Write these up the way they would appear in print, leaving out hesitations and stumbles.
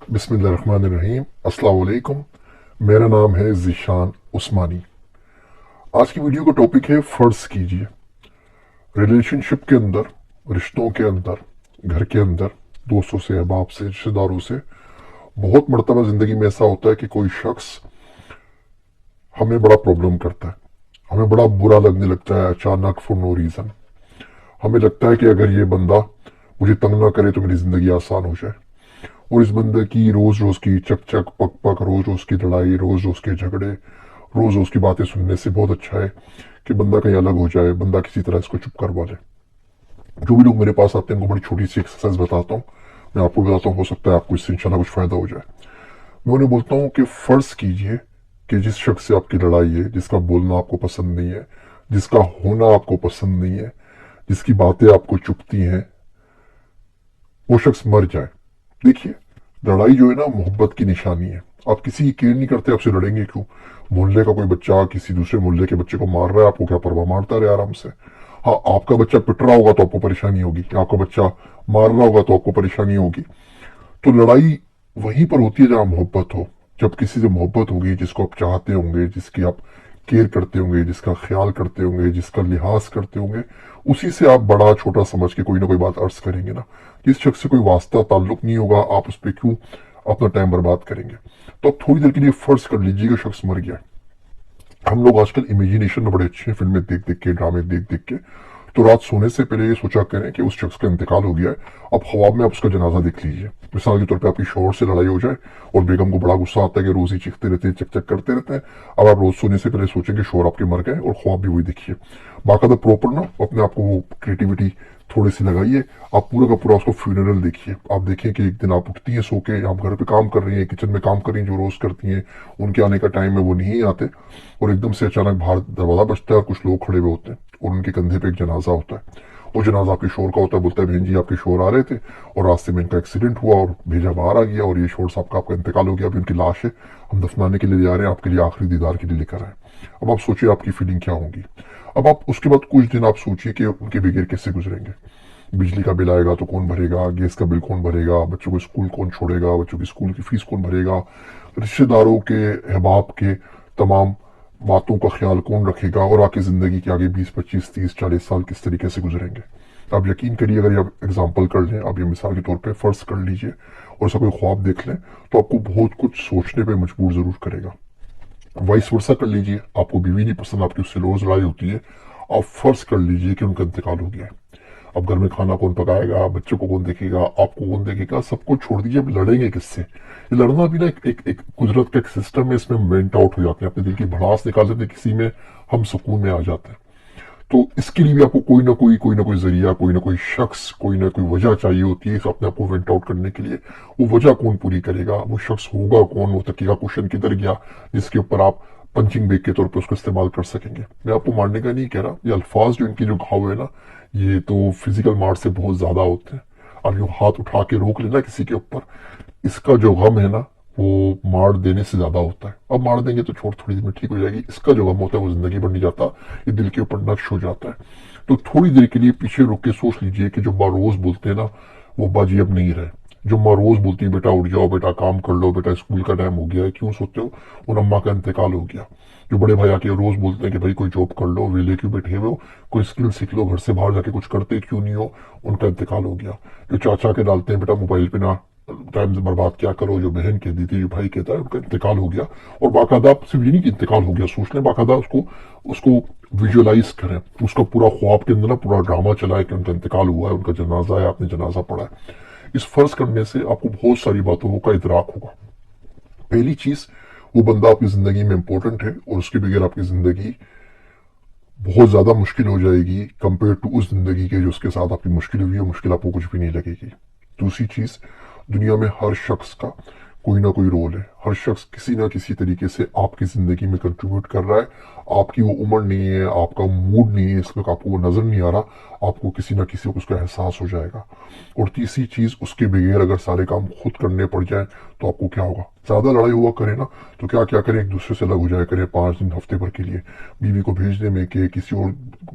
बिस्मिल्लाहिर्रहमानिर्रहीम। अस्सलाम वालेकुम। मेरा नाम है ज़ीशान उस्मानी। आज की वीडियो का टॉपिक है फ़र्ज़ कीजिए रिलेशनशिप के अंदर, रिश्तों के अंदर, घर के अंदर, दोस्तों से, अहबाब से, रिश्तेदारों से बहुत मरतबा ज़िंदगी में ऐसा होता है कि कोई शख्स हमें बड़ा प्रॉब्लम करता है, हमें बड़ा बुरा लगने लगता है अचानक फॉर नो रीज़न। हमें लगता है कि अगर ये बंदा मुझे तंग ना करे तो मेरी ज़िंदगी आसान हो जाए। और इस बंदे की रोज रोज की चक चक पक पक, रोज रोज की लड़ाई, रोज रोज के झगड़े, रोज रोज की बातें सुनने से बहुत अच्छा है कि बंदा कहीं अलग हो जाए, बंदा किसी तरह इसको चुप करवा ले। जो भी लोग मेरे पास आते हैं उनको बड़ी छोटी सी एक्सरसाइज बताता हूँ, मैं आपको बताता हूँ, हो सकता है आपको इससे इंशाल्लाह कुछ फायदा हो जाए। मैं उन्हें बोलता हूँ कि फर्ज कीजिए कि जिस शख्स से आपकी लड़ाई है, जिसका बोलना आपको पसंद नहीं है, जिसका होना आपको पसंद नहीं है, जिसकी बातें आपको चुभती हैं, वो शख्स मर जाए। देखिए, लड़ाई जो है ना मोहब्बत की निशानी है। आप किसी की केयर नहीं करते, आपसे लड़ेंगे क्यों? मोहल्ले का कोई बच्चा किसी दूसरे मोहल्ले के बच्चे को मार रहा है, आपको क्या परवाह, मारता रहे आराम से। हाँ, आपका बच्चा पिट रहा होगा तो आपको परेशानी होगी, आपका बच्चा मार रहा होगा तो आपको परेशानी होगी। तो लड़ाई वहीं पर होती है जहां मोहब्बत हो। जब किसी से मोहब्बत होगी, जिसको आप चाहते होंगे, जिसकी आप केयर करते होंगे, जिसका ख्याल करते होंगे, जिसका लिहाज करते होंगे, उसी से आप बड़ा छोटा समझ के कोई ना कोई बात अर्ज करेंगे ना। जिस शख्स से कोई वास्ता ताल्लुक नहीं होगा, आप उस पर क्यों अपना टाइम बर्बाद करेंगे? तो आप थोड़ी देर के लिए फर्ज कर लीजिए कि शख्स मर गया। हम लोग आजकल इमेजिनेशन में बड़े अच्छे हैं, फिल्में देख देख के, ड्रामे देख देख के। तो रात सोने से पहले ये सोचा करें कि उस शख्स का इंतकाल हो गया है, अब ख्वाब में आप उसका जनाजा देख लीजिए। मिसाल के तौर पे आपकी शौहर से लड़ाई हो जाए और बेगम को बड़ा गुस्सा आता है कि रोज ही चीखते रहते हैं, चक चक करते रहते हैं। अब आप रोज सोने से पहले सोचेंगे शौहर आपके मर गए, और ख्वाब भी वही देखिए। बाकायदा प्रॉपर ना अपने आप को वो क्रिएटिविटी थोड़ी सी लगाइए। आप पूरा का पूरा उसको फ्यूनरल देखिए। आप देखिए कि एक दिन आप उठती हैं सो के, आप घर पे काम कर रही हैं, किचन में काम कर रही हैं, जो रोज करती हैं, उनके आने का टाइम है वो नहीं आते, और एकदम से अचानक बाहर दरवाजा बजता है और कुछ लोग खड़े हुए होते हैं और उनके कंधे पे एक जनाजा होता है। वो जनाजा आपके शोर का होता है। बोलता है बहन जी आपके शोर आ रहे थे और रास्ते में इनका एक्सीडेंट हुआ और भेजा बाहर आ गया, और ये शोर साहब का आपका इंतकाल हो गया, अभी उनकी लाश है, हम दफनाने के लिए ले आ रहे हैं, आपके लिए आखिरी दीदार के लिए लेकर आए। अब आप सोचिए आपकी फीलिंग क्या होगी। अब आप उसके बाद कुछ दिन आप सोचिए कि उनके बगैर कैसे गुजरेंगे। बिजली का बिल आएगा तो कौन भरेगा, गैस का बिल कौन भरेगा, बच्चों को स्कूल कौन छोड़ेगा, बच्चों की स्कूल की फीस कौन भरेगा, रिश्तेदारों के, अहबाब के तमाम बातों का ख्याल कौन रखेगा, और आगे जिंदगी के आगे 20, 25, 30, 40 साल किस तरीके से गुजरेंगे। आप यकीन करिए, अगर आप एग्जाम्पल कर लें, आप ये मिसाल के तौर पे फर्ज कर लीजिए और ऐसा कोई ख्वाब देख लें, तो आपको बहुत कुछ सोचने पे मजबूर जरूर करेगा। वाइस वर्सा कर लीजिए, आपको बीवी नहीं पसंद, आपकी उससे रोज लड़ाई होती है, आप फर्ज कर लीजिए कि उनका इंतकाल हो गया है। अब घर में खाना कौन पकाएगा, बच्चों को कौन देखेगा, आपको कौन देखेगा, सबको छोड़ दीजिए। अब लड़ेंगे किससे? ये लड़ना भी ना एक कुदरत का एक सिस्टम है, इसमें हम वेंट आउट हो जाते हैं, अपने दिल की भड़ास निकाल देते हैं, किसी में हम सुकून में आ जाते हैं। तो इसके लिए भी आपको कोई ना कोई जरिया, कोई ना कोई शख्स, कोई ना कोई वजह चाहिए होती है अपने आप को वेंट आउट करने के लिए। वो वजह कौन पूरी करेगा, वो शख्स होगा कौन, वो तकिया कुशन किधर गया जिसके ऊपर आप पंचिंग बैग के तौर पर उसको इस्तेमाल कर सकेंगे। मैं आपको मारने का नहीं कह रहा, ये अल्फाज जो इनकी जो घाव है ना, ये तो फिजिकल मार से बहुत ज्यादा होते हैं। अब जो हाथ उठा के रोक लेना किसी के ऊपर, इसका जो गम है ना वो मार देने से ज्यादा होता है। अब मार देंगे तो छोड़ थोड़ी देर में ठीक हो जाएगी, इसका जो गम होता है वो जिंदगी भर नहीं जाता, ये दिल के ऊपर नक्श हो जाता है। तो थोड़ी देर के लिए पीछे रुक के सोच लीजिए कि जो माँ रोज बोलते हैं ना, वो बाजी अब नहीं रहे। जो माँ रोज बोलती है बेटा उठ जाओ, बेटा काम कर लो, बेटा स्कूल का टाइम हो गया है, क्यों सोते हो, उन अम्मा का इंतकाल हो गया। जो बड़े भाई आके रोज बोलते हैं कि भाई कोई जॉब कर लो, वेले क्यों बैठे हुए हो, कोई स्किल सीख लो, घर से बाहर जाके कुछ करते क्यों नहीं हो, उनका इंतकाल हो गया। जो चाचा के डालते हैं बेटा मोबाइल पे ना टाइम बर्बाद क्या करो, जो बहन कहती थी, जो भाई कहता है, उनका इंतकाल हो गया। और बाकायदा सिर्फ ये नहीं कि इंतकाल हो गया सोच लें, बाकायदा उसको उसको विजुअलाइज करें, उसका पूरा ख्वाब के अंदर ना पूरा ड्रामा चला है कि उनका इंतकाल हुआ है, उनका जनाजा है, आपने जनाजा पढ़ा है। इस फर्ज करने से आपको बहुत सारी बातों का इदराक होगा। पहली चीज, वो बंदा आपकी जिंदगी में इंपॉर्टेंट है और उसके बगैर आपकी जिंदगी बहुत ज्यादा मुश्किल हो जाएगी कंपेयर टू उस जिंदगी के जो उसके साथ आपकी मुश्किल हुई है, मुश्किल आपको कुछ भी नहीं लगेगी। दूसरी चीज, दुनिया में हर शख्स का कोई ना कोई रोल है, हर शख्स किसी ना किसी तरीके से आपकी जिंदगी में कंट्रीब्यूट कर रहा है। आपकी वो उम्र नहीं है, आपका मूड नहीं है, इस वक्त आपको वो नजर नहीं आ रहा, आपको किसी ना किसी को उसका एहसास हो जाएगा। और तीसरी चीज, उसके बगैर अगर सारे काम खुद करने पड़ जाए तो आपको क्या होगा, ज़्यादा लड़ाई हुआ करे ना तो क्या क्या करें, एक दूसरे से अलग हो जाया करें 5 दिन हफ्ते भर के लिए, बीवी को भेज दें में कि किसी और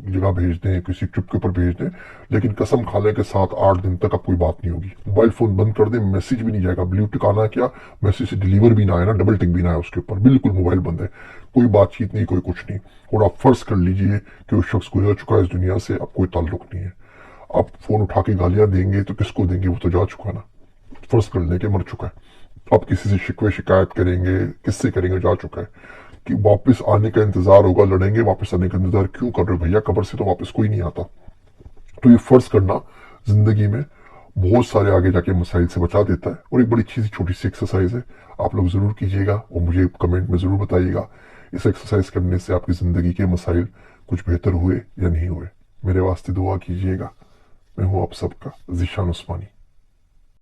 जगह भेज दें, किसी ट्रिप के ऊपर भेज दें, लेकिन कसम खा लें कि 7-8 दिन तक अब कोई बात नहीं होगी। मोबाइल फ़ोन बंद कर दें, मैसेज भी नहीं जाएगा, ब्लू टिक आना है क्या, मैसेज से डिलीवर भी ना आए ना, डबल टिक भी ना आए उसके ऊपर, बिल्कुल मोबाइल बंद है, कोई बातचीत नहीं, कोई कुछ नहीं। और आप फर्ज कर लीजिए कि उस शख्स गुजर चुका है इस दुनिया से, अब कोई ताल्लुक नहीं है। अब फोन उठा के गालियां देंगे तो किसको देंगे, वो तो जा चुका ना, फर्ज कर लें कि मर चुका है। अब किसी से शिकवे शिकायत करेंगे, किससे करेंगे, जा चुका है। कि वापस आने का इंतजार होगा, लड़ेंगे, वापस आने का इंतजार क्यों कर रहे हो भैया, कब्र से तो वापस कोई नहीं आता। तो ये फर्ज करना जिंदगी में बहुत सारे आगे जाके मसाइल से बचा देता है, और एक बड़ी अच्छी सी छोटी सी एक्सरसाइज है, आप लोग जरूर कीजिएगा और मुझे कमेंट में जरूर बताइएगा इस एक्सरसाइज करने से आपकी जिंदगी के मसाइल कुछ बेहतर हुए या नहीं हुए। मेरे वास्ते दुआ कीजिएगा। मैं हूं आप सबका ज़ीशान उस्मानी।